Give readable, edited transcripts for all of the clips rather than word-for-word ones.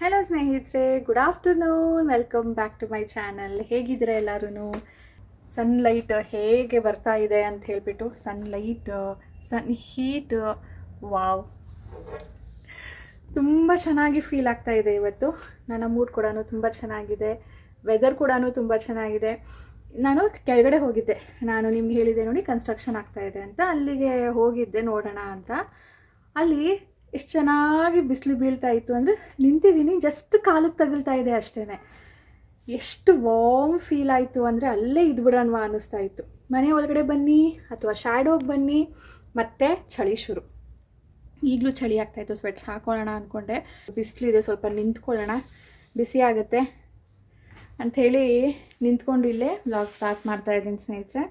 Hello ಸ್ನೇಹಿತರೆ, good afternoon. Welcome back to my channel. ಹೇಗಿದ್ದೀರಾ ಎಲ್ಲರೂ? ಸನ್ಲೈಟ್ ಹೇಗೆ ಬರ್ತಾ ಇದೆ ಅಂತ ಹೇಳಿಬಿಟ್ಟು, ಸನ್ ಹೀಟ್, ವಾವ್, ತುಂಬ ಚೆನ್ನಾಗಿ ಫೀಲ್ ಆಗ್ತಾ ಇದೆ ಇವತ್ತು. ನನ್ನ ಮೂಡ್ ಕೂಡ ತುಂಬ ಚೆನ್ನಾಗಿದೆ, ವೆದರ್ ಕೂಡ ತುಂಬ ಚೆನ್ನಾಗಿದೆ. ನಾನು ಕೆಳಗಡೆ ಹೋಗಿದ್ದೆ, ನಾನು ನಿಮ್ಗೆ ಹೇಳಿದ್ದೆ ನೋಡಿ, ಕನ್ಸ್ಟ್ರಕ್ಷನ್ ಆಗ್ತಾ ಇದೆ ಅಂತ. ಅಲ್ಲಿಗೆ ಹೋಗಿದ್ದೆ ನೋಡೋಣ ಅಂತ. ಅಲ್ಲಿ ಎಷ್ಟು ಚೆನ್ನಾಗಿ ಬಿಸಿಲು ಬೀಳ್ತಾ ಇತ್ತು ಅಂದರೆ, ನಿಂತಿದ್ದೀನಿ, ಜಸ್ಟ್ ಕಾಲಿಗೆ ತಗಲ್ತಾ ಇದೆ ಅಷ್ಟೇ. ಎಷ್ಟು ವಾರ್ಮ್ ಫೀಲ್ ಆಯಿತು ಅಂದರೆ ಅಲ್ಲೇ ಇದ್ಬಿಡೋಣ ಅನ್ನಿಸ್ತಾ ಇತ್ತು. ಮನೆ ಒಳಗಡೆ ಬನ್ನಿ ಅಥವಾ ಶ್ಯಾಡೋಗೆ ಬನ್ನಿ, ಮತ್ತೆ ಚಳಿ ಶುರು. ಈಗಲೂ ಚಳಿ ಆಗ್ತಾಯಿತ್ತು, ಸ್ವೆಟರ್ ಹಾಕೊಳ್ಳೋಣ ಅಂದ್ಕೊಂಡೆ. ಬಿಸಿಲಿದೆ, ಸ್ವಲ್ಪ ನಿಂತ್ಕೊಳ್ಳೋಣ, ಬಿಸಿ ಆಗುತ್ತೆ ಅಂಥೇಳಿ ನಿಂತ್ಕೊಂಡು ಇಲ್ಲೇ ವ್ಲಾಗ್ ಸ್ಟಾರ್ಟ್ ಮಾಡ್ತಾಯಿದ್ದೀನಿ ಸ್ನೇಹಿತರೆ.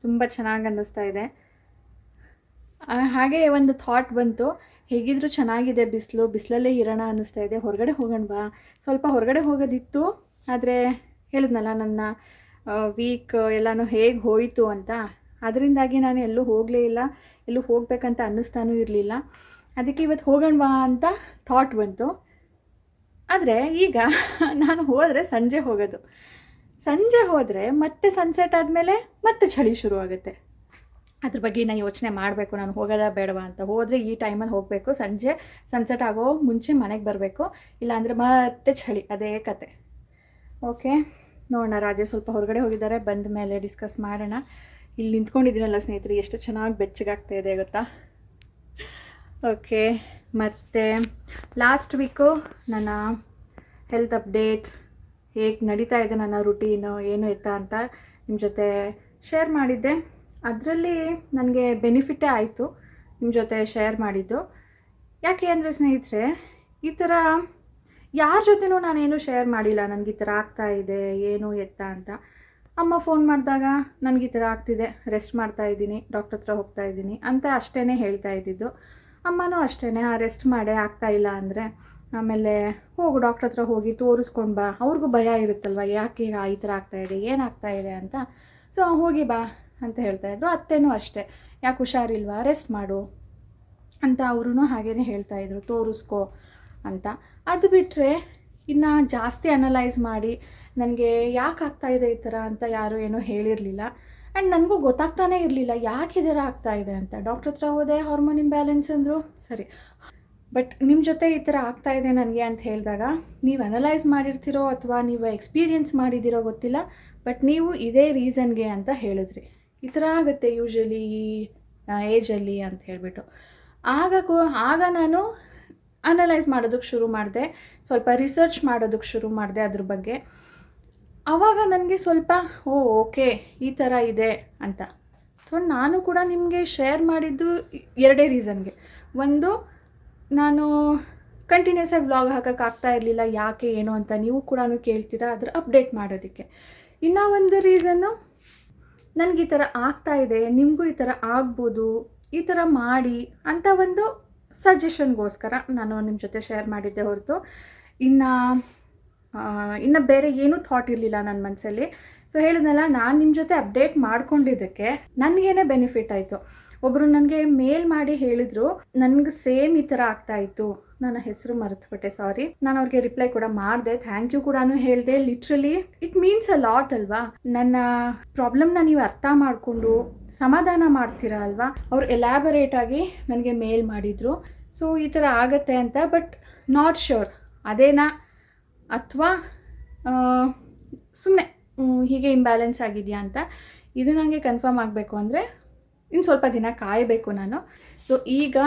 ತುಂಬ ಚೆನ್ನಾಗಿ ಅನ್ನಿಸ್ತಾ ಇದೆ. ಹಾಗೆ ಒಂದು ಥಾಟ್ ಬಂತು, ಹೇಗಿದ್ರೂ ಚೆನ್ನಾಗಿದೆ ಬಿಸಿಲಲ್ಲೇ ಇರೋಣ ಅನ್ನಿಸ್ತಾ ಇದೆ, ಹೊರಗಡೆ ಹೋಗೋಣವಾ. ಸ್ವಲ್ಪ ಹೊರಗಡೆ ಹೋಗೋದಿತ್ತು, ಆದರೆ ಹೇಳಿದ್ನಲ್ಲ ನನ್ನ ವೀಕ್ ಎಲ್ಲನೂ ಹೇಗೆ ಹೋಯಿತು ಅಂತ. ಅದರಿಂದಾಗಿ ನಾನು ಎಲ್ಲೂ ಹೋಗಲೇ ಇಲ್ಲ, ಎಲ್ಲೂ ಹೋಗಬೇಕಂತ ಅನ್ನಿಸ್ತಾನೂ ಇರಲಿಲ್ಲ. ಅದಕ್ಕೆ ಇವತ್ತು ಹೋಗೋಣವಾ ಅಂತ ಥಾಟ್ ಬಂತು. ಆದರೆ ಈಗ ನಾನು ಹೋದರೆ ಸಂಜೆ ಹೋಗೋದು. ಸಂಜೆ ಹೋದರೆ ಮತ್ತೆ ಸನ್ಸೆಟ್ ಆದಮೇಲೆ ಮತ್ತೆ ಚಳಿ ಶುರು ಆಗುತ್ತೆ. ಅದ್ರ ಬಗ್ಗೆ ನಾನು ಯೋಚನೆ ಮಾಡಬೇಕು, ನಾನು ಹೋಗೋದಾ ಬೇಡವಾ ಅಂತ. ಹೋದರೆ ಈ ಟೈಮಲ್ಲಿ ಹೋಗಬೇಕು, ಸಂಜೆ ಸನ್ಸೆಟ್ ಆಗೋ ಮುಂಚೆ ಮನೆಗೆ ಬರಬೇಕು, ಇಲ್ಲಾಂದರೆ ಮತ್ತೆ ಚಳಿ, ಅದೇ ಕತೆ. ಓಕೆ, ನೋಡೋಣ. ರಾಜೇ ಸ್ವಲ್ಪ ಹೊರಗಡೆ ಹೋಗಿದ್ದಾರೆ, ಬಂದ ಮೇಲೆ ಡಿಸ್ಕಸ್ ಮಾಡೋಣ. ಇಲ್ಲಿ ನಿಂತ್ಕೊಂಡಿದ್ದೀನಲ್ಲ ಸ್ನೇಹಿತರೆ, ಎಷ್ಟು ಚೆನ್ನಾಗಿ ಬೆಚ್ಚಗಾಗ್ತಾ ಇದೆ ಗೊತ್ತಾ. ಓಕೆ, ಮತ್ತು ಲಾಸ್ಟ್ ವೀಕು ನನ್ನ ಹೆಲ್ತ್ ಅಪ್ಡೇಟ್, ಹೇಗೆ ನಡೀತಾ ಇದೆ ನನ್ನ ರುಟೀನು, ಏನು ಎತ್ತಾ ಅಂತ ನಿಮ್ಮ ಜೊತೆ ಶೇರ್ ಮಾಡಿದ್ದೆ. ಅದರಲ್ಲಿ ನನಗೆ ಬೆನಿಫಿಟ್ಟೇ ಆಯಿತು ನಿಮ್ಮ ಜೊತೆ ಶೇರ್ ಮಾಡಿದ್ದು. ಯಾಕೆ ಅಂದರೆ ಸ್ನೇಹಿತರೆ, ಈ ಥರ ಯಾರ ಜೊತೆನೂ ನಾನೇನು ಶೇರ್ ಮಾಡಿಲ್ಲ, ನನಗೆ ಈ ಥರ ಆಗ್ತಾಯಿದೆ ಏನು ಎತ್ತಾ ಅಂತ. ಅಮ್ಮ ಫೋನ್ ಮಾಡಿದಾಗ ನನಗೆ ಈ ಥರ ಆಗ್ತಿದೆ, ರೆಸ್ಟ್ ಮಾಡ್ತಾಯಿದ್ದೀನಿ, ಡಾಕ್ಟ್ರ್ ಹತ್ರ ಹೋಗ್ತಾಯಿದ್ದೀನಿ ಅಂತ ಅಷ್ಟೇ ಹೇಳ್ತಾ ಇದ್ದಿದ್ದು. ಅಮ್ಮನೂ ಅಷ್ಟೇ, ರೆಸ್ಟ್ ಮಾಡೇ ಆಗ್ತಾಯಿಲ್ಲ ಅಂದರೆ ಆಮೇಲೆ ಹೋಗು ಡಾಕ್ಟ್ರ್ ಹತ್ರ ಹೋಗಿ ತೋರಿಸ್ಕೊಂಡು ಬಾ. ಅವ್ರಿಗೂ ಭಯ ಇರುತ್ತಲ್ವ, ಯಾಕೆ ಈ ಥರ ಆಗ್ತಾಯಿದೆ, ಏನಾಗ್ತಾಯಿದೆ ಅಂತ. ಸೊ ಹೋಗಿ ಬಾ ಅಂತ ಹೇಳ್ತಾಯಿದ್ರು. ಅತ್ತೆನೂ ಅಷ್ಟೇ, ಯಾಕೆ ಹುಷಾರಿಲ್ವಾ, ರೆಸ್ಟ್ ಮಾಡು ಅಂತ ಅವರೂ ಹಾಗೇ ಹೇಳ್ತಾಯಿದ್ರು, ತೋರಿಸ್ಕೊ ಅಂತ. ಅದು ಬಿಟ್ಟರೆ ಇನ್ನು ಜಾಸ್ತಿ ಅನಲೈಸ್ ಮಾಡಿ ನನಗೆ ಯಾಕೆ ಆಗ್ತಾಯಿದೆ ಈ ಥರ ಅಂತ ಯಾರೂ ಏನೂ ಹೇಳಿರಲಿಲ್ಲ. ಆ್ಯಂಡ್ ನನಗೂ ಗೊತ್ತಾಗ್ತಾನೇ ಇರಲಿಲ್ಲ ಯಾಕೆ ಈ ಥರ ಆಗ್ತಾಯಿದೆ ಅಂತ. ಡಾಕ್ಟ್ರ್ ಹತ್ರ ಹೋದೆ, ಹಾರ್ಮೋನ್ ಇಂಬ್ಯಾಲೆನ್ಸ್ ಅಂದರು, ಸರಿ. ಬಟ್ ನಿಮ್ಮ ಜೊತೆ ಈ ಥರ ಆಗ್ತಾಯಿದೆ ನನಗೆ ಅಂತ ಹೇಳಿದಾಗ, ನೀವು ಅನಲೈಸ್ ಮಾಡಿರ್ತೀರೋ ಅಥವಾ ನೀವು ಎಕ್ಸ್ಪೀರಿಯೆನ್ಸ್ ಮಾಡಿದ್ದೀರೋ ಗೊತ್ತಿಲ್ಲ, ಬಟ್ ನೀವು ಇದೇ ರೀಸನ್ಗೆ ಅಂತ ಹೇಳಿದ್ರಿ. ಈ ಥರ ಆಗುತ್ತೆ ಯೂಶ್ವಲಿ ಈ ಏಜಲ್ಲಿ ಅಂತ ಹೇಳಿಬಿಟ್ಟು. ಆಗ ನಾನು ಅನಲೈಸ್ ಮಾಡೋದಕ್ಕೆ ಶುರು ಮಾಡಿದೆ, ಸ್ವಲ್ಪ ರಿಸರ್ಚ್ ಮಾಡೋದಕ್ಕೆ ಶುರು ಮಾಡಿದೆ ಅದ್ರ ಬಗ್ಗೆ. ಆವಾಗ ನನಗೆ ಸ್ವಲ್ಪ ಓಕೆ ಈ ಥರ ಇದೆ ಅಂತ. ಸೊ ನಾನು ಕೂಡ ನಿಮಗೆ ಶೇರ್ ಮಾಡಿದ್ದು ಎರಡೇ ರೀಸನ್ಗೆ. ಒಂದು, ನಾನು ಕಂಟಿನ್ಯೂಸ್ ಆಗಿ ವ್ಲಾಗ್ ಹಾಕೋಕ್ಕಾಗ್ತಾ ಇರಲಿಲ್ಲ, ಯಾಕೆ ಏನು ಅಂತ ನೀವು ಕೂಡ ಕೇಳ್ತೀರಾ, ಅದರ ಅಪ್ಡೇಟ್ ಮಾಡೋದಕ್ಕೆ. ಇನ್ನೂ ಒಂದು ರೀಸನ್ನು, ನನಗೆ ಈ ಥರ ಆಗ್ತಾಯಿದೆ, ನಿಮಗೂ ಈ ಥರ ಆಗ್ಬೋದು, ಈ ಥರ ಮಾಡಿ ಅಂತ ಒಂದು ಸಜೆಷನ್ಗೋಸ್ಕರ ನಾನು ನಿಮ್ಮ ಜೊತೆ ಶೇರ್ ಮಾಡಿದ್ದೆ ಹೊರತು ಇನ್ನು ಬೇರೆ ಏನೂ ಥಾಟ್ ಇರಲಿಲ್ಲ ನನ್ನ ಮನಸ್ಸಲ್ಲಿ. ಸೊ ಹೇಳಿದ್ನಲ್ಲ, ನಾನು ನಿಮ್ಮ ಜೊತೆ ಅಪ್ಡೇಟ್ ಮಾಡ್ಕೊಂಡಿದ್ದಕ್ಕೆ ನನಗೇನೆ ಬೆನಿಫಿಟ್ ಆಯಿತು. ಒಬ್ಬರು ನನಗೆ ಮೇಲ್ ಮಾಡಿ ಹೇಳಿದರು, ನನಗೆ ಸೇಮ್ ಈ ಥರ ಆಗ್ತಾಯಿತ್ತು, ನನ್ನ ಹೆಸರು ಮರೆತುಬಿಟ್ಟೆ, ಸಾರಿ. ನಾನು ಅವ್ರಿಗೆ ರಿಪ್ಲೈ ಕೂಡ ಮಾಡಿದೆ, ಥ್ಯಾಂಕ್ ಯು ಕೂಡ ಹೇಳಿದೆ. Literally it means a lot ಅಲ್ವಾ. ನನ್ನ ಪ್ರಾಬ್ಲಮ್ನ ನೀವು ಅರ್ಥ ಮಾಡಿಕೊಂಡು ಸಮಾಧಾನ ಮಾಡ್ತೀರಾ ಅಲ್ವಾ. ಅವ್ರು ಎಲಾಬರೇಟ್ ಆಗಿ ನನಗೆ ಮೇಲ್ ಮಾಡಿದರು, ಸೊ ಈ ಥರ ಆಗತ್ತೆ ಅಂತ. ಬಟ್ ನಾಟ್ ಶ್ಯೂರ್ ಅದೇನಾ ಅಥವಾ ಸುಮ್ಮನೆ ಹೀಗೆ ಇಂಬ್ಯಾಲೆನ್ಸ್ ಆಗಿದೆಯಾ ಅಂತ. ಇದು ನನಗೆ ಕನ್ಫರ್ಮ್ ಆಗಬೇಕು ಅಂದರೆ ಇನ್ನು ಸ್ವಲ್ಪ ದಿನ ಕಾಯಬೇಕು ನಾನು. ಸೊ ಈಗ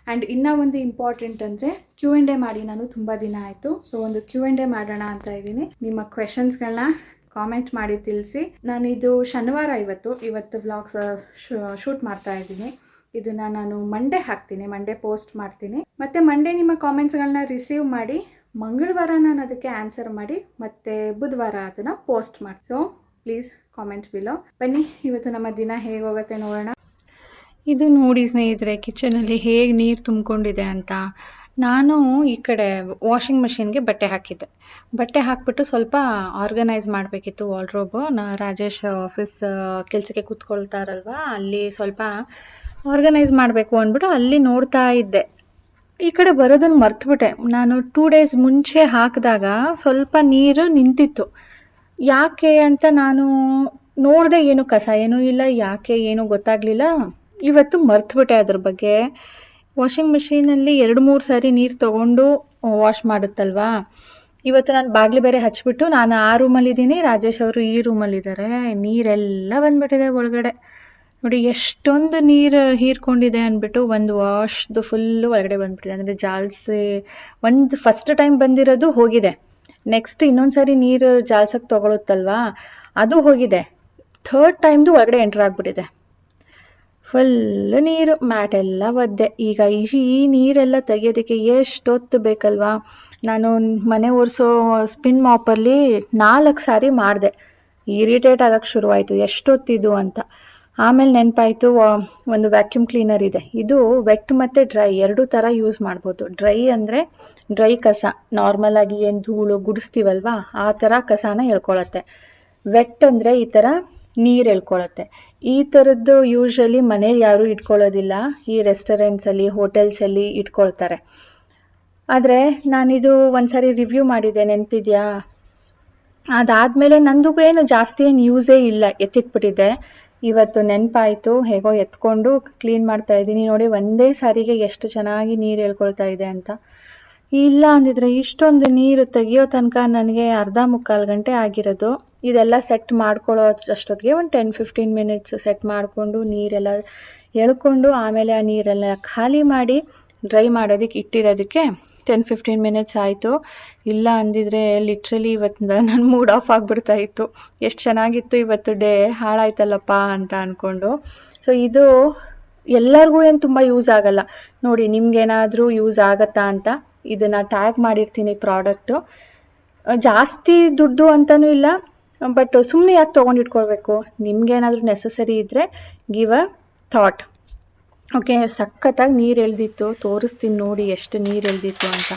ಆ್ಯಂಡ್ ಇನ್ನೂ ಒಂದು ಇಂಪಾರ್ಟೆಂಟ್ ಅಂದರೆ Q&A ಮಾಡಿ ನಾನು ತುಂಬ ದಿನ ಆಯಿತು. ಸೊ ಒಂದು Q&A ಮಾಡೋಣ ಅಂತ ಇದ್ದೀನಿ. ನಿಮ್ಮ ಕ್ವೆಶನ್ಸ್ಗಳನ್ನ ಕಾಮೆಂಟ್ ಮಾಡಿ ತಿಳಿಸಿ. ನಾನಿದು ಶನಿವಾರ ಇವತ್ತು ವ್ಲಾಗ್ಸ್ ಶೂಟ್ ಮಾಡ್ತಾ ಇದ್ದೀನಿ. ಇದನ್ನು ನಾನು ಮಂಡೇ ಹಾಕ್ತೀನಿ, ಮಂಡೇ ಪೋಸ್ಟ್ ಮಾಡ್ತೀನಿ. ಮತ್ತು ಮಂಡೇ ನಿಮ್ಮ ಕಾಮೆಂಟ್ಸ್ಗಳನ್ನ ರಿಸೀವ್ ಮಾಡಿ ಮಂಗಳವಾರ ನಾನು ಅದಕ್ಕೆ ಆನ್ಸರ್ ಮಾಡಿ ಮತ್ತು ಬುಧವಾರ ಅದನ್ನು ಪೋಸ್ಟ್ ಮಾಡಿ. So please comment below. ಬನ್ನಿ ಇವತ್ತು ನಮ್ಮ ದಿನ ಹೇಗೆ ಹೋಗುತ್ತೆ ನೋಡೋಣ. ಇದು ನೋಡಿ ಸ್ನೇಹಿತರೆ, ಕಿಚನಲ್ಲಿ ಹೇಗೆ ನೀರು ತುಂಬಿಕೊಂಡಿದೆ ಅಂತ. ನಾನು ಈ ಕಡೆ ವಾಷಿಂಗ್ ಮಷಿನ್ಗೆ ಬಟ್ಟೆ ಹಾಕಿದ್ದೆ. ಬಟ್ಟೆ ಹಾಕಿಬಿಟ್ಟು ಸ್ವಲ್ಪ ಆರ್ಗನೈಸ್ ಮಾಡಬೇಕಿತ್ತು ವಾರ್ಡ್ರೋಬು. ರಾಜೇಶ್ ಆಫೀಸ್ ಕೆಲಸಕ್ಕೆ ಕೂತ್ಕೊಳ್ತಾರಲ್ವ, ಅಲ್ಲಿ ಸ್ವಲ್ಪ ಆರ್ಗನೈಸ್ ಮಾಡಬೇಕು ಅಂದ್ಬಿಟ್ಟು ಅಲ್ಲಿ ನೋಡ್ತಾ ಇದ್ದೆ. ಈ ಕಡೆ ಬರೋದನ್ನು ಮರ್ತ್ಬಿಟ್ಟೆ. ನಾನು 2 ಡೇಸ್ ಮುಂಚೆ ಹಾಕಿದಾಗ ಸ್ವಲ್ಪ ನೀರು ನಿಂತಿತ್ತು. ಯಾಕೆ ಅಂತ ನಾನು ನೋಡಿದೆ, ಏನು ಕಸ ಏನೂ ಇಲ್ಲ, ಯಾಕೆ ಏನೂ ಗೊತ್ತಾಗಲಿಲ್ಲ. ಇವತ್ತು ಮರ್ತ್ಬಿಟ್ಟೆ ಅದ್ರ ಬಗ್ಗೆ. ವಾಷಿಂಗ್ ಮಿಷಿನಲ್ಲಿ 2-3 ಸಾರಿ ನೀರು ತೊಗೊಂಡು ವಾಶ್ ಮಾಡುತ್ತಲ್ವಾ. ಇವತ್ತು ನಾನು ಬಾಗಿಲು ಬೇರೆ ಹಚ್ಬಿಟ್ಟು, ನಾನು ಆ ರೂಮಲ್ಲಿದ್ದೀನಿ, ರಾಜೇಶ್ ಅವರು ಈ ರೂಮಲ್ಲಿದ್ದಾರೆ. ನೀರೆಲ್ಲ ಬಂದ್ಬಿಟ್ಟಿದೆ ಒಳಗಡೆ. ನೋಡಿ ಎಷ್ಟೊಂದು ನೀರು ಹೀರ್ಕೊಂಡಿದೆ ಅಂದ್ಬಿಟ್ಟು ಒಂದು ವಾಶ್ದು ಫುಲ್ಲು ಒಳಗಡೆ ಬಂದ್ಬಿಟ್ಟಿದೆ. ಅಂದರೆ ಜಾಲ್ಸಿ ಒಂದು ಫಸ್ಟ್ ಟೈಮ್ ಬಂದಿರೋದು ಹೋಗಿದೆ. ನೆಕ್ಸ್ಟ್ ಇನ್ನೊಂದು ಸಾರಿ ನೀರು ಜಾಲ್ಸಕ್ಕೆ ತೊಗೊಳುತ್ತಲ್ವಾ, ಅದು ಹೋಗಿದೆ. 3rd ಟೈಮ್ದು ಒಳಗಡೆ ಎಂಟ್ರ್ ಆಗಿಬಿಟ್ಟಿದೆ. ಫುಲ್ ನೀರು, ಮ್ಯಾಟ್ ಎಲ್ಲ ಒದ್ದೆ. ಈಗ ಈ ನೀರೆಲ್ಲ ತೆಗಿಯೋದಕ್ಕೆ ಎಷ್ಟೊತ್ತು ಬೇಕಲ್ವಾ. ನಾನು ಮನೆ ಒರೆಸೋ ಸ್ಪಿನ್ ಮಾಪಲ್ಲಿ 4 ಸಾರಿ ಮಾಡಿದೆ. ಇರಿಟೇಟ್ ಆಗಕ್ಕೆ ಶುರುವಾಯಿತು, ಎಷ್ಟೊತ್ತಿದು ಅಂತ. ಆಮೇಲೆ ನೆನಪಾಯಿತು, ಒಂದು ವ್ಯಾಕ್ಯೂಮ್ ಕ್ಲೀನರ್ ಇದೆ. ಇದು ವೆಟ್ ಮತ್ತು ಡ್ರೈ 2 ಥರ ಯೂಸ್ ಮಾಡ್ಬೋದು. ಡ್ರೈ ಅಂದರೆ ಡ್ರೈ ಕಸ, ನಾರ್ಮಲ್ ಆಗಿ ಏನು ಧೂಳು ಗುಡಿಸ್ತೀವಲ್ವಾ ಆ ಥರ ಕಸನ ಎಳ್ಕೊಳತ್ತೆ. ವೆಟ್ ಅಂದರೆ ಈ ಥರ ನೀರು ಎಳ್ಕೊಳತ್ತೆ. ಈ ಥರದ್ದು ಯೂಶ್ವಲಿ ಮನೇಲಿ ಯಾರೂ ಇಟ್ಕೊಳ್ಳೋದಿಲ್ಲ. ಈ ರೆಸ್ಟೋರೆಂಟ್ಸಲ್ಲಿ, ಹೋಟೆಲ್ಸಲ್ಲಿ ಇಟ್ಕೊಳ್ತಾರೆ. ಆದರೆ ನಾನಿದು ಒಂದ್ಸರಿ ರಿವ್ಯೂ ಮಾಡಿದ್ದೆ, ನೆನಪಿದೆಯಾ? ಅದಾದಮೇಲೆ ನಂದು ಏನು ಜಾಸ್ತಿ ಏನು ಯೂಸೇ ಇಲ್ಲ, ಎತ್ತಿಟ್ಬಿಟ್ಟಿದ್ದೆ. ಇವತ್ತು ನೆನಪಾಯಿತು, ಹೇಗೋ ಎತ್ಕೊಂಡು ಕ್ಲೀನ್ ಮಾಡ್ತಾ ಇದ್ದೀನಿ. ನೋಡಿ ಒಂದೇ ಸಾರಿಗೆ ಎಷ್ಟು ಚೆನ್ನಾಗಿ ನೀರು ಎಳ್ಕೊಳ್ತಾ ಇದೆ ಅಂತ. ಇಲ್ಲ ಅಂದಿದ್ರೆ ಇಷ್ಟೊಂದು ನೀರು ತೆಗಿಯೋ ತನಕ ನನಗೆ 1/2-3 ಗಂಟೆ ಆಗಿರೋದು. ಇದೆಲ್ಲ ಸೆಟ್ ಮಾಡ್ಕೊಳ್ಳೋ ಅಷ್ಟೊತ್ತಿಗೆ ಒಂದು 10-15 ಮಿನಿಟ್ಸ್ ಸೆಟ್ ಮಾಡಿಕೊಂಡು ನೀರೆಲ್ಲ ಎಳ್ಕೊಂಡು ಆಮೇಲೆ ಆ ನೀರೆಲ್ಲ ಖಾಲಿ ಮಾಡಿ ಡ್ರೈ ಮಾಡೋದಕ್ಕೆ ಇಟ್ಟಿರೋದಕ್ಕೆ 10-15 ಮಿನಿಟ್ಸ್ ಆಯಿತು. ಇಲ್ಲ ಅಂದಿದ್ರೆ ಲಿಟ್ರಲಿ ಇವತ್ತು ನನ್ನ ಮೂಡ್ ಆಫ್ ಆಗಿಬಿಡ್ತಾ ಇತ್ತು. ಎಷ್ಟು ಚೆನ್ನಾಗಿತ್ತು ಇವತ್ತು ಡೇ, ಹಾಳಾಯ್ತಲ್ಲಪ್ಪ ಅಂತ ಅಂದ್ಕೊಂಡು. ಸೊ ಇದು ಎಲ್ಲರಿಗೂ ಏನು ತುಂಬ ಯೂಸ್ ಆಗಲ್ಲ. ನೋಡಿ ನಿಮ್ಗೇನಾದರೂ ಯೂಸ್ ಆಗತ್ತಾ ಅಂತ ಇದನ್ನು ಟ್ಯಾಗ್ ಮಾಡಿರ್ತೀನಿ ಪ್ರಾಡಕ್ಟು. ಜಾಸ್ತಿ ದುಡ್ಡು ಅಂತಲೂ ಇಲ್ಲ, ಬಟ್ ಸುಮ್ಮನೆ ಯಾಕೆ ತೊಗೊಂಡಿಟ್ಕೊಳ್ಬೇಕು. ನಿಮ್ಗೇನಾದರೂ ನೆಸಸರಿ ಇದ್ದರೆ ಗಿವ್ ಅ ಥಾಟ್. ಓಕೆ, ಸಖತ್ತಾಗಿ ನೀರು ಎಳ್ದಿತ್ತು, ತೋರಿಸ್ತೀನಿ ನೋಡಿ ಎಷ್ಟು ನೀರು ಎಳ್ದಿತ್ತು ಅಂತ.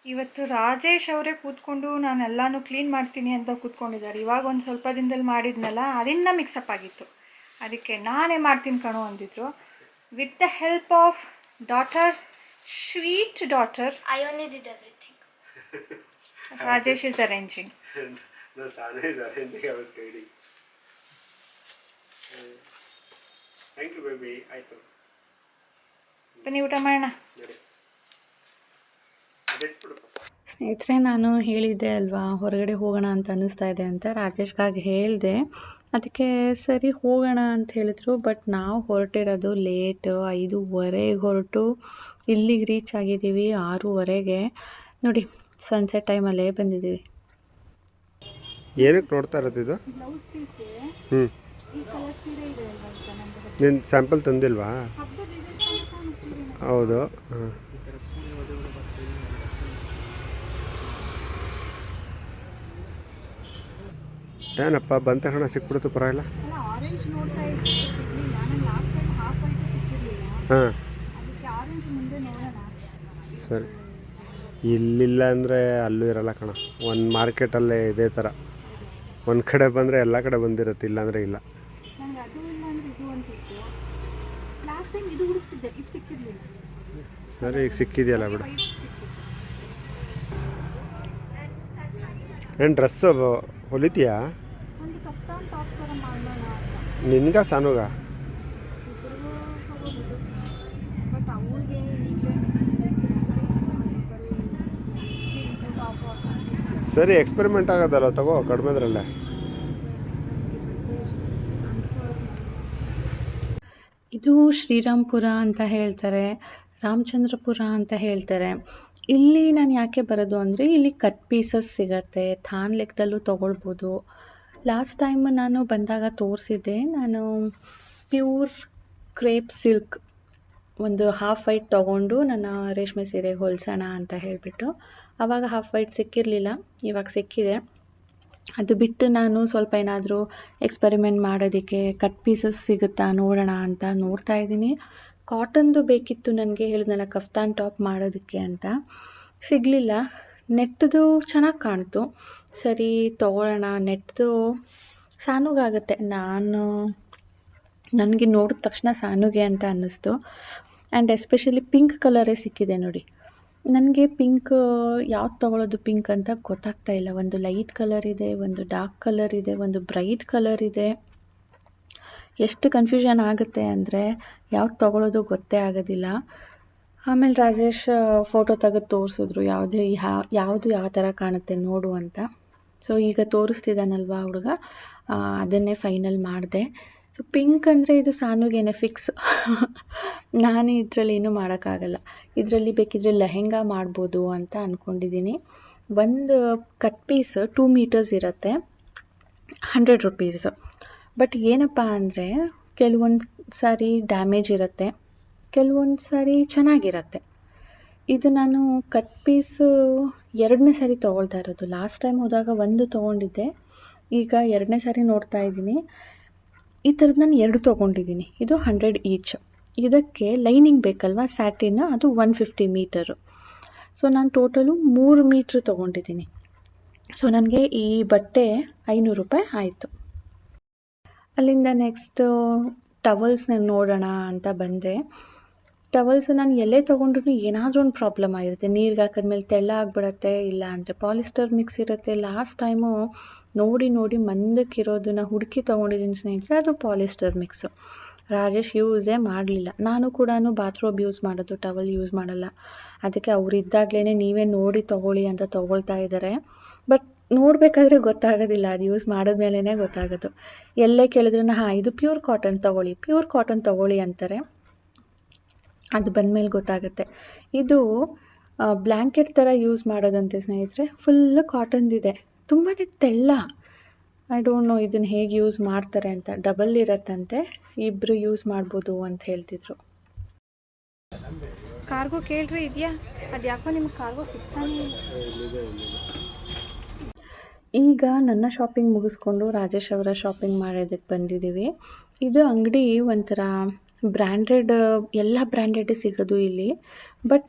ಇವತ್ತು ರಾಜೇಶ್ ಅವರೇ ಕೂತ್ಕೊಂಡು ನಾನೆಲ್ಲನೂ ಕ್ಲೀನ್ ಮಾಡ್ತೀನಿ ಅಂತ ಕೂತ್ಕೊಂಡಿದ್ದಾರೆ. ಇವಾಗ ಒಂದು ಸ್ವಲ್ಪ ದಿನದಲ್ಲಿ ಮಾಡಿದ್ನಲ್ಲ, ಅದನ್ನು ಮಿಕ್ಸಪ್ ಆಗಿತ್ತು. ಅದಕ್ಕೆ ನಾನೇ ಮಾಡ್ತೀನಿ ಕಣೋ ಅಂದಿದ್ರು. With the help of daughter, sweet daughter. I only did everything. Rajesh is arranging. No, Sana is arranging, I was guiding. Thank you, baby. ಆಯಿತು. ಬನ್ನಿ ಊಟ ಮಾಡೋಣ. ಸ್ನೇಹಿತರೆ, ನಾನು ಹೇಳಿದ್ದೆ ಅಲ್ವಾ ಹೊರಗಡೆ ಹೋಗೋಣ ಅಂತ ಅನ್ನಿಸ್ತಾ ಇದೆ ಅಂತ. ರಾಜೇಶ್ಗಾಗಿ ಹೇಳಿದೆ, ಅದಕ್ಕೆ ಸರಿ ಹೋಗೋಣ ಅಂತ ಹೇಳಿದ್ರು. ಬಟ್ ನಾವು ಹೊರಟಿರೋದು ಲೇಟ್, 5:15 ಹೊರಟು ಇಲ್ಲಿಗೆ ರೀಚ್ ಆಗಿದ್ದೀವಿ 6:15. ನೋಡಿ ಸನ್ಸೆಟ್ ಟೈಮಲ್ಲೇ ಬಂದಿದ್ದೀವಿ. ಏನಕ್ಕೆ ನೋಡ್ತಾ ಇರೋದು ಇದು? ಬ್ಲೌಸ್ ಪೀಸ್ಗೆ ಹ್ಞೂ ಈ ಕಲರ್ ಸೀರೆ ಇದೆ ಅಲ್ವಾ ಅಂತ ನಮ್ಮದು. ನೀನು ಸ್ಯಾಂಪಲ್ ತಂದಿಲ್ವಾ? ಹಬ್ಬದ ಇದಕ್ಕೆ ಸೀರೆ ಹೌದು. ಹಾಂ, ಏನಪ್ಪ ಬಂದ ತಕ್ಷಣ ಸಿಕ್ಬಿಡ್ತು, ಪರವಾಗಿಲ್ಲ. ಅಲ್ಲ, ಆರೆಂಜ್ ನೋಡ್ತಾ ಇದ್ದೆ, ಸಿಗ್ಲಿಲ್ಲ. ನಾನು ಲಾಸ್ಟ್ ಟೈಮ್ ಹಾಫ್ ವೈಟ್ ಸಿಕ್ಕಿರಲಿಲ್ಲ, ಹಾಂ, ಅದಕ್ಕೆ ಆರೆಂಜ್ ಮುಂದೆ ನೋಡೋಣ. ಸರಿ. ಇಲ್ಲಿಲ್ಲ ಅಂದರೆ ಅಲ್ಲೂ ಇರಲ್ಲ ಕಣ. ಒಂದು ಮಾರ್ಕೆಟಲ್ಲೇ ಇದೇ ಥರ, ಒಂದು ಕಡೆ ಬಂದರೆ ಎಲ್ಲ ಕಡೆ ಬಂದಿರುತ್ತೆ, ಇಲ್ಲಾಂದರೆ ಇಲ್ಲ. ನಂಗೆ ಅದು ಇಲ್ಲ ಅಂದರೆ ಇದು ಅಂತಿತ್ತು. ಲಾಸ್ಟ್ ಟೈಮ್ ಇದು ಹುಡುಕ್ತಿದ್ದೆ, ಇದು ಸಿಕ್ಕಿರಲಿಲ್ಲ. ಸರಿ, ಈಗ ಸಿಕ್ಕಿದೆಯಲ್ಲ ಬಿಡು. ವೈಟ್ ಸಿಕ್ಕಿತ್ತು. ಏನು ಡ್ರೆಸ್ ಹೊಲಿತೀಯಾ? ಒಂದು ಕಫ್ತಾನ್ ಟಾಪ್ ಥರ ಮಾಡೋಣ ಅಂತ. ನಿನ್ಗ ಸಾನುಗ? ಇಬ್ಬರಿಗೂ ತಗೋಬೋದು, ಬಟ್ ಅವ್ಳಿಗೆ ಈಗಲೇ ಜೀನ್ಸು ಟಾಪು ಹಾಕೊಂಡು ಸರಿ, ಎಕ್ಸ್ಪೆರಿಮೆಂಟ್ ಆಗೋದಲ್ಲ, ತಗೋ ಕಡಿಮೆದ್ರಲ್ಲೇ. ಇದು ಶ್ರೀರಾಮ್ಪುರ ಅಂತ ಹೇಳ್ತಾರೆ, ರಾಮಚಂದ್ರಪುರ ಅಂತ ಹೇಳ್ತಾರೆ. ಇಲ್ಲಿ ನಾನು ಯಾಕೆ ಬರೋದು ಅಂದರೆ ಇಲ್ಲಿ ಕಟ್ ಪೀಸಸ್ ಸಿಗತ್ತೆ, ಥಾನ್ ಲೆಕ್ಕದಲ್ಲೂ ತೊಗೊಳ್ಬೋದು. ಲಾಸ್ಟ್ ಟೈಮ್ ನಾನು ಬಂದಾಗ ತೋರಿಸಿದ್ದೆ, ನಾನು ಪ್ಯೂರ್ ಕ್ರೇಪ್ ಸಿಲ್ಕ್ ಒಂದು ಹಾಫ್ ವೈಟ್ ತೊಗೊಂಡು ನನ್ನ ರೇಷ್ಮೆ ಸೀರೆಗೆ ಹೊಲಿಸೋಣ ಅಂತ ಹೇಳಿಬಿಟ್ಟು. ಆವಾಗ ಹಾಫ್ ವೈಟ್ ಸಿಕ್ಕಿರಲಿಲ್ಲ, ಇವಾಗ ಸಿಕ್ಕಿದೆ. ಅದು ಬಿಟ್ಟು ನಾನು ಸ್ವಲ್ಪ ಏನಾದರೂ ಎಕ್ಸ್ಪೆರಿಮೆಂಟ್ ಮಾಡೋದಕ್ಕೆ ಕಟ್ ಪೀಸಸ್ ಸಿಗುತ್ತಾ ನೋಡೋಣ ಅಂತ ನೋಡ್ತಾ ಇದ್ದೀನಿ. ಕಾಟನ್ದು ಬೇಕಿತ್ತು ನನಗೆ, ಹೇಳಿದ್ನಲ್ಲ ಕಫ್ತಾನ್ ಟಾಪ್ ಮಾಡೋದಕ್ಕೆ ಅಂತ. ಸಿಗಲಿಲ್ಲ. ನೆಟ್ದು ಚೆನ್ನಾಗಿ ಕಾಣ್ತು. ಸರಿ ತೊಗೊಳ್ಳೋಣ. ನೆಟ್ದು ಸಾನುಗಾಗುತ್ತೆ. ನನಗೆ ನೋಡಿದ ತಕ್ಷಣ ಸಾನುಗೆ ಅಂತ ಅನ್ನಿಸ್ತು. ಆ್ಯಂಡ್ ಎಸ್ಪೆಷಲಿ ಪಿಂಕ್ ಕಲರೇ ಸಿಕ್ಕಿದೆ ನೋಡಿ. ನನಗೆ ಪಿಂಕ್ ಯಾವ್ದು ತೊಗೊಳ್ಳೋದು ಪಿಂಕ್ ಅಂತ ಗೊತ್ತಾಗ್ತಾ ಇಲ್ಲ. ಒಂದು ಲೈಟ್ ಕಲರ್ ಇದೆ, ಒಂದು ಡಾರ್ಕ್ ಕಲರ್ ಇದೆ, ಒಂದು ಬ್ರೈಟ್ ಕಲರ್ ಇದೆ. ಎಷ್ಟು ಕನ್ಫ್ಯೂಷನ್ ಆಗುತ್ತೆ ಅಂದರೆ ಯಾವ್ದು ತೊಗೊಳ್ಳೋದು ಗೊತ್ತೇ ಆಗೋದಿಲ್ಲ. ಆಮೇಲೆ ರಾಜೇಶ್ ಫೋಟೋ ತೆಗೆದು ತೋರಿಸಿದ್ರು, ಯಾವುದು ಯಾವ ಥರ ಕಾಣುತ್ತೆ ನೋಡು ಅಂತ. ಸೊ ಈಗ ತೋರಿಸ್ತಿದ್ದಾನಲ್ವ ಹುಡುಗ, ಅದನ್ನೇ ಫೈನಲ್ ಮಾಡಿದೆ. ಸೊ ಪಿಂಕ್ ಅಂದರೆ ಇದು ಸಾನುಗೇನೆ ಫಿಕ್ಸ್. ನಾನು ಇದರಲ್ಲಿ ಏನೂ ಮಾಡೋಕ್ಕಾಗಲ್ಲ. ಇದರಲ್ಲಿ ಬೇಕಿದ್ರೆ ಲೆಹೆಂಗಾ ಮಾಡ್ಬೋದು ಅಂತ ಅಂದ್ಕೊಂಡಿದ್ದೀನಿ. ಒಂದು ಕಟ್ ಪೀಸ್ 2 ಮೀಟರ್ಸ್ ಇರುತ್ತೆ, 100 ರುಪೀಸ್. ಬಟ್ ಏನಪ್ಪ ಅಂದರೆ ಕೆಲವೊಂದು ಸಾರಿ ಡ್ಯಾಮೇಜ್ ಇರುತ್ತೆ, ಕೆಲವೊಂದು ಸಾರಿ ಚೆನ್ನಾಗಿರುತ್ತೆ. ಇದು ನಾನು ಕಟ್ ಪೀಸು 2ನೇ ಸಾರಿ ತೊಗೊಳ್ತಾ ಇರೋದು. ಲಾಸ್ಟ್ ಟೈಮ್ ಹೋದಾಗ ಒಂದು ತೊಗೊಂಡಿದ್ದೆ, ಈಗ 2ನೇ ಸಾರಿ ನೋಡ್ತಾ ಇದ್ದೀನಿ. ಈ ಥರದ್ದು ನಾನು 2 ತೊಗೊಂಡಿದ್ದೀನಿ. ಇದು 100 ಈಚ್. ಇದಕ್ಕೆ ಲೈನಿಂಗ್ ಬೇಕಲ್ವ, ಸ್ಯಾಟಿನ್, ಅದು 150 ಮೀಟರು. ಸೊ ನಾನು ಟೋಟಲು 3 ಮೀಟ್ರ್ ತೊಗೊಂಡಿದ್ದೀನಿ. ಸೊ ನನಗೆ ಈ ಬಟ್ಟೆ 500 ರೂಪಾಯಿ ಆಯಿತು. ಅಲ್ಲಿಂದ ನೆಕ್ಸ್ಟು ಟವಲ್ಸ್ನ ನೋಡೋಣ ಅಂತ ಬಂದೆ. ಟವಲ್ಸ್ ನಾನು ಎಲ್ಲೇ ತೊಗೊಂಡ್ರು ಏನಾದರೂ ಒಂದು ಪ್ರಾಬ್ಲಮ್ ಆಗಿರುತ್ತೆ. ನೀರಿಗೆ ಹಾಕಿದ್ಮೇಲೆ ತೆಳ್ಳ ಆಗಿಬಿಡತ್ತೆ, ಇಲ್ಲ ಅಂದರೆ ಪಾಲಿಸ್ಟರ್ ಮಿಕ್ಸ್ ಇರುತ್ತೆ. ಲಾಸ್ಟ್ ಟೈಮು ನೋಡಿ ಮಂದಕ್ಕಿರೋದನ್ನ ಹುಡುಕಿ ತೊಗೊಂಡಿದ್ದೀನಿ ಸ್ನೇಹಿತರೆ, ಅದು ಪಾಲಿಸ್ಟರ್ ಮಿಕ್ಸು. ರಾಜೇಶ್ ಯೂಸೇ ಮಾಡಲಿಲ್ಲ. ನಾನು ಕೂಡ ಬಾತ್ರೂಬ್ ಯೂಸ್ ಮಾಡೋದು, ಟವಲ್ ಯೂಸ್ ಮಾಡಲ್ಲ. ಅದಕ್ಕೆ ಅವರಿದ್ದಾಗಲೇ ನೀವೇ ನೋಡಿ ತೊಗೊಳ್ಳಿ ಅಂತ ತೊಗೊಳ್ತಾ ಇದ್ದಾರೆ. ಬಟ್ ನೋಡಬೇಕಾದ್ರೆ ಗೊತ್ತಾಗೋದಿಲ್ಲ, ಅದು ಯೂಸ್ ಮಾಡಿದ್ಮೇಲೆ ಗೊತ್ತಾಗೋದು. ಎಲ್ಲೇ ಕೇಳಿದ್ರೂ ಇದು ಪ್ಯೂರ್ ಕಾಟನ್ ತೊಗೊಳ್ಳಿ ಅಂತಾರೆ. ಅದು ಬಂದಮೇಲೆ ಗೊತ್ತಾಗುತ್ತೆ. ಇದು ಬ್ಲ್ಯಾಂಕೆಟ್ ಥರ ಯೂಸ್ ಮಾಡೋದಂತೆ ಸ್ನೇಹಿತರೆ. ಫುಲ್ಲು ಕಾಟನ್ದಿದೆ, ತುಂಬಾ ತೆಳ್ಳ. ಐ ಡೋಂಟ್ ನೋ ಇದನ್ನು ಹೇಗೆ ಯೂಸ್ ಮಾಡ್ತಾರೆ ಅಂತ. ಡಬಲ್ ಇರತ್ತಂತೆ, ಇಬ್ಬರು ಯೂಸ್ ಮಾಡ್ಬೋದು ಅಂತ ಹೇಳ್ತಿದ್ರು. ಕಾರ್ಗೋ ಕೇಳ್ರಿ ಇದೆಯಾ? ಅದು ಯಾಕೋ ನಿಮ್ಗೆ ಕಾರ್ಗೋ ಸಿಗ್ತಾನೆ. ಈಗ ನನ್ನ ಶಾಪಿಂಗ್ ಮುಗಿಸ್ಕೊಂಡು ರಾಜೇಶ್ ಅವರ ಶಾಪಿಂಗ್ ಮಾಡೋದಕ್ಕೆ ಬಂದಿದ್ದೀವಿ. ಇದು ಅಂಗಡಿ ಒಂಥರ ಬ್ರ್ಯಾಂಡೆಡ್, ಎಲ್ಲ ಬ್ರ್ಯಾಂಡೆಡ್ ಸಿಗೋದು ಇಲ್ಲಿ. ಬಟ್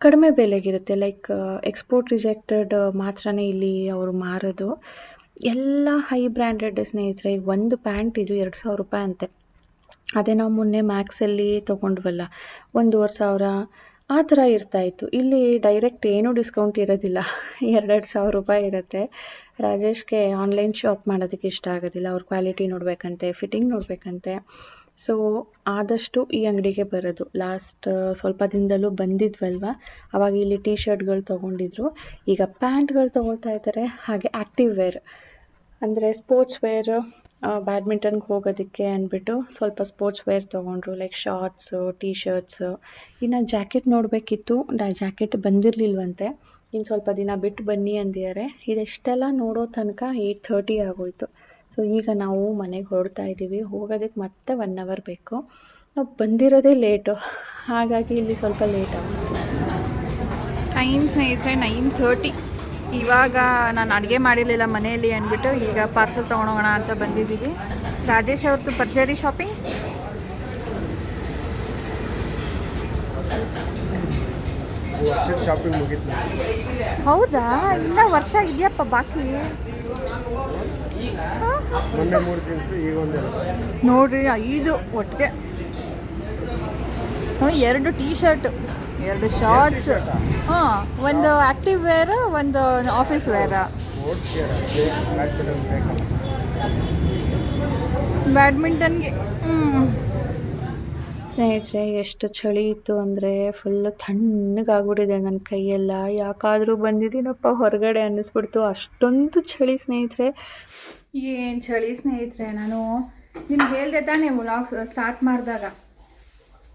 ಕಡಿಮೆ ಬೆಲೆಗಿರುತ್ತೆ. ಲೈಕ್ ಎಕ್ಸ್ಪೋರ್ಟ್ ರಿಜೆಕ್ಟೆಡ್ ಮಾತ್ರನೇ ಇಲ್ಲಿ ಅವರು ಮಾರೋದು. ಎಲ್ಲ ಹೈ ಬ್ರ್ಯಾಂಡೆಡ್ ಸ್ನೇಹಿತರೆ. ಒಂದು ಪ್ಯಾಂಟ್ ಇದು 2000 ರೂಪಾಯಿ ಅಂತೆ. ಅದೇ ನಾವು ಮೊನ್ನೆ ಮ್ಯಾಕ್ಸಲ್ಲಿ ತೊಗೊಂಡ್ವಲ್ಲ 1500 ಆ ಥರ ಇರ್ತಾಯಿತ್ತು. ಇಲ್ಲಿ ಡೈರೆಕ್ಟ್ ಏನೂ ಡಿಸ್ಕೌಂಟ್ ಇರೋದಿಲ್ಲ, 2,000 ರೂಪಾಯಿ ಇರುತ್ತೆ. ರಾಜೇಶ್ಗೆ ಆನ್ಲೈನ್ ಶಾಪ್ ಮಾಡೋದಕ್ಕೆ ಇಷ್ಟ ಆಗೋದಿಲ್ಲ. ಅವ್ರ ಕ್ವಾಲಿಟಿ ನೋಡಬೇಕಂತೆ, ಫಿಟ್ಟಿಂಗ್ ನೋಡಬೇಕಂತೆ. ಸೊ ಆದಷ್ಟು ಈ ಅಂಗಡಿಗೆ ಬರೋದು. ಲಾಸ್ಟ್ ಸ್ವಲ್ಪ ದಿನದಲ್ಲೂ ಬಂದಿದ್ವಲ್ವ, ಅವಾಗ ಇಲ್ಲಿ ಟೀ ಶರ್ಟ್ಗಳು ತೊಗೊಂಡಿದ್ರು. ಈಗ ಪ್ಯಾಂಟ್ಗಳು ತೊಗೊಳ್ತಾ ಇದ್ದಾರೆ. ಹಾಗೆ ಆ್ಯಕ್ಟಿವ್ ವೇರ್ ಅಂದರೆ ಸ್ಪೋರ್ಟ್ಸ್ ವೇರ್, ಬ್ಯಾಡ್ಮಿಂಟನ್ಗೆ ಹೋಗೋದಕ್ಕೆ ಅಂದ್ಬಿಟ್ಟು ಸ್ವಲ್ಪ ಸ್ಪೋರ್ಟ್ಸ್ ವೇರ್ ತೊಗೊಂಡ್ರು. Like shorts, tea shirts. ಇನ್ನು ಜಾಕೆಟ್ ನೋಡಬೇಕಿತ್ತು, ಜಾಕೆಟ್ ಬಂದಿರಲಿಲ್ವಂತೆ. ಇನ್ನು ಸ್ವಲ್ಪ ದಿನ ಬಿಟ್ಟು ಬನ್ನಿ ಅಂದಿದ್ದಾರೆ. ಇದೆಷ್ಟೆಲ್ಲ ನೋಡೋ ತನಕ 8:30 ಆಗೋಯ್ತು. ಸೊ ಈಗ ನಾವು ಮನೆಗೆ ಹೊರಡ್ತಾ ಇದ್ದೀವಿ. ಹೋಗೋದಕ್ಕೆ ಮತ್ತೆ 1 ಅವರ್ ಬೇಕು. ನಾವು ಬಂದಿರೋದೇ ಲೇಟು, ಹಾಗಾಗಿ ಇಲ್ಲಿ ಸ್ವಲ್ಪ ಲೇಟ್ ಆಗುತ್ತೆ. ಟೈಮ್ ಸ್ನೇಹಿತರೆ 9:30. ಇವಾಗ ನಾನು ಅಡುಗೆ ಮಾಡಿರಲಿಲ್ಲ ಮನೆಯಲ್ಲಿ ಅಂದ್ಬಿಟ್ಟು ಈಗ ಪಾರ್ಸಲ್ ತೊಗೊಂಡೋಗೋಣ ಅಂತ ಬಂದಿದ್ದೀವಿ. ರಾಜೇಶ್ ಅವ್ರದ್ದು ಭರ್ಜರಿ ಶಾಪಿಂಗ್. ಶಾಪಿಂಗ್ ಮುಗಿತು. ಹೌದಾ? ಇಲ್ಲ ವರ್ಷ ಇದೆಯಪ್ಪ ಬಾಕಿ. ಮೊನ್ನೆ 3 ಜೀನ್ಸ್, ಈಗ ಒಂದು ನೋಡ್ರಿ 5 ಒಟ್ಟಿಗೆ. 2 ಟೀ ಶರ್ಟ್, 2 ಶಾರ್ಟ್ಸ್, ಒಂದು ಆ್ಯಕ್ಟಿವ್ ವೇರ್, ಒಂದು ಆಫೀಸ್ ವೇರ್. ಬ್ಯಾಡ್ಮಿಂಟನ್ಗೆ. ಸ್ನೇಹಿತರೆ ಎಷ್ಟು ಚಳಿ ಇತ್ತು ಅಂದರೆ ಫುಲ್ಲು ತಣ್ಣಗಾಗ್ಬಿಟ್ಟಿದೆ ನನ್ನ ಕೈಯೆಲ್ಲ. ಯಾಕಾದರೂ ಬಂದಿದ್ದೀನಪ್ಪ ಹೊರಗಡೆ ಅನ್ನಿಸ್ಬಿಡ್ತು, ಅಷ್ಟೊಂದು ಚಳಿ ಸ್ನೇಹಿತರೆ. ಏನು ಚಳಿ ಸ್ನೇಹಿತರೆ. ನಾನು ನಿಮ್ಗೆ ಹೇಳಿದೆ ತಾನೇ ವ್ಲಾಗ್ ಸ್ಟಾರ್ಟ್ ಮಾಡಿದಾಗ,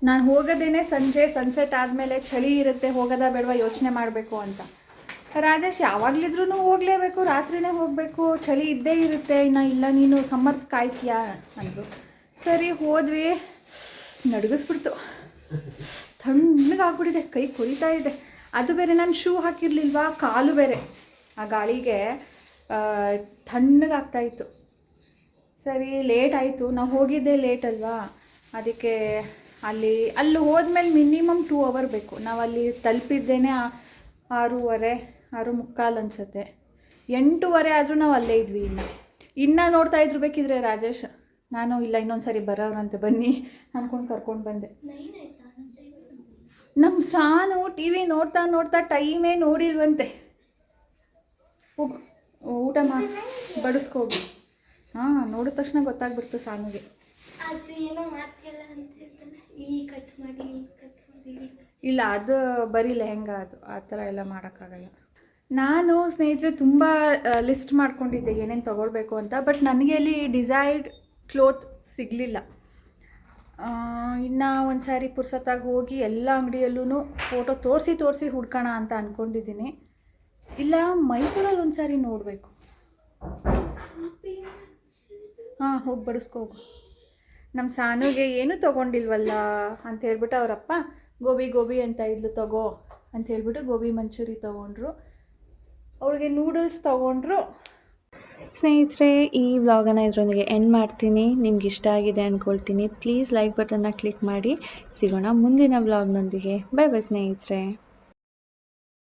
ನಾನು ಹೋಗೋದೇನೆ ಸಂಜೆ ಸನ್ಸೆಟ್ ಆದಮೇಲೆ. ಚಳಿ ಇರುತ್ತೆ, ಹೋಗೋದಾ ಬೇಡವಾ ಯೋಚನೆ ಮಾಡಬೇಕು ಅಂತ. ರಾಜೇಶ್ ಯಾವಾಗಲಿದ್ರೂ ಹೋಗಲೇಬೇಕು, ರಾತ್ರಿನೇ ಹೋಗಬೇಕು, ಚಳಿ ಇದ್ದೇ ಇರುತ್ತೆ, ಇಲ್ಲ ನೀನು ಸಮ್ಮರ್ ಕಾಯ್ತೀಯಾ ಅಂದರು. ಸರಿ ಹೋದ್ವಿ. ನಡುಗಿಸ್ಬಿಡ್ತು, ತಣ್ಣಗಾಗ್ಬಿಟ್ಟಿದೆ, ಕೈ ಕೊರಿತಾ ಇದೆ. ಅದು ಬೇರೆ ನಾನು ಶೂ ಹಾಕಿರ್ಲಿಲ್ವಾ, ಕಾಲು ಬೇರೆ ಆ ಗಾಳಿಗೆ ತಣ್ಣಗಾಗ್ತಾಯಿತ್ತು. ಸರಿ ಲೇಟ್ ಆಯಿತು, ನಾವು ಹೋಗಿದ್ದೇ ಲೇಟ್ ಅಲ್ವಾ, ಅದಕ್ಕೆ ಅಲ್ಲಿ ಹೋದ್ಮೇಲೆ ಮಿನಿಮಮ್ 2 ಅವರ್ ಬೇಕು. ನಾವು ಅಲ್ಲಿ ತಲುಪಿದ್ದೇನೆ 6:30 6:45 ಅನಿಸುತ್ತೆ. 8:30 ಆದರೂ ನಾವು ಅಲ್ಲೇ ಇದ್ವಿ. ಇನ್ನು ನೋಡ್ತಾ ಇದ್ರು ಬೇಕಿದ್ರೆ ರಾಜೇಶ್. ನಾನು ಇಲ್ಲ ಇನ್ನೊಂದು ಸರಿ ಬರೋರಂತೆ ಬನ್ನಿ ಅಂದ್ಕೊಂಡು ಕರ್ಕೊಂಡು ಬಂದೆ. ನಮ್ಮ ಸಾನು ಟಿ ವಿ ನೋಡ್ತಾ ನೋಡ್ತಾ ಟೈಮೇ ನೋಡಿಲ್ವಂತೆ. ಹೋಗು ಊಟ ಮಾಡಿ ಬಡಿಸ್ಕೋಗಿ. ಹಾಂ, ನೋಡಿದ ತಕ್ಷಣ ಗೊತ್ತಾಗ್ಬಿಡ್ತು ಸಾನುಗೆ. ಇಲ್ಲ, ಅದು ಬರೀ ಲೆಹಂಗಾ, ಅದು ಆ ಥರ ಎಲ್ಲ ಮಾಡೋಕ್ಕಾಗಲ್ಲ. ನಾನು ಸ್ನೇಹಿತರೆ ತುಂಬ ಲಿಸ್ಟ್ ಮಾಡ್ಕೊಂಡಿದ್ದೆ ಏನೇನು ತೊಗೊಳ್ಬೇಕು ಅಂತ. ಬಟ್ ನನಗೆ ಅಲ್ಲಿ ಡಿಸೈರ್ಡ್ ಕ್ಲೋತ್ ಸಿಗಲಿಲ್ಲ. ಇನ್ನು ಒಂದು ಸಾರಿ ಪುರ್ಸತ್ತಾಗಿ ಹೋಗಿ ಎಲ್ಲ ಅಂಗಡಿಯಲ್ಲೂ ಫೋಟೋ ತೋರಿಸಿ ಹುಡ್ಕೋಣ ಅಂತ ಅಂದ್ಕೊಂಡಿದ್ದೀನಿ. ಇಲ್ಲ ಮೈಸೂರಲ್ಲಿ ಒಂದು ಸಾರಿ ನೋಡಬೇಕು. ಹಾಂ, ಹೋಗಿ ಬಡಿಸ್ಕೋಗು. ನಮ್ಮ ಸಾನುಗೆ ಏನೂ ತೊಗೊಂಡಿಲ್ವಲ್ಲ ಅಂತ ಹೇಳ್ಬಿಟ್ಟು ಅವರಪ್ಪ ಗೋಬಿ ಅಂತ ಇದ್ಲು ತಗೋ ಅಂತ ಹೇಳ್ಬಿಟ್ಟು ಗೋಬಿ ಮಂಚೂರಿ ತೊಗೊಂಡ್ರು. ಅವಳಿಗೆ ನೂಡಲ್ಸ್ ತೊಗೊಂಡ್ರು. ಸ್ನೇಹಿತರೆ, ಈ ವ್ಲಾಗನ್ನು ಇದರೊಂದಿಗೆ ಎಂಡ್ ಮಾಡ್ತೀನಿ. ನಿಮ್ಗೆ ಇಷ್ಟ ಆಗಿದೆ ಅಂದ್ಕೊಳ್ತೀನಿ. ಪ್ಲೀಸ್ ಲೈಕ್ ಬಟನ್ನ ಕ್ಲಿಕ್ ಮಾಡಿ. ಸಿಗೋಣ ಮುಂದಿನ ವ್ಲಾಗ್ನೊಂದಿಗೆ. ಬೈ ಬೈ ಸ್ನೇಹಿತರೆ.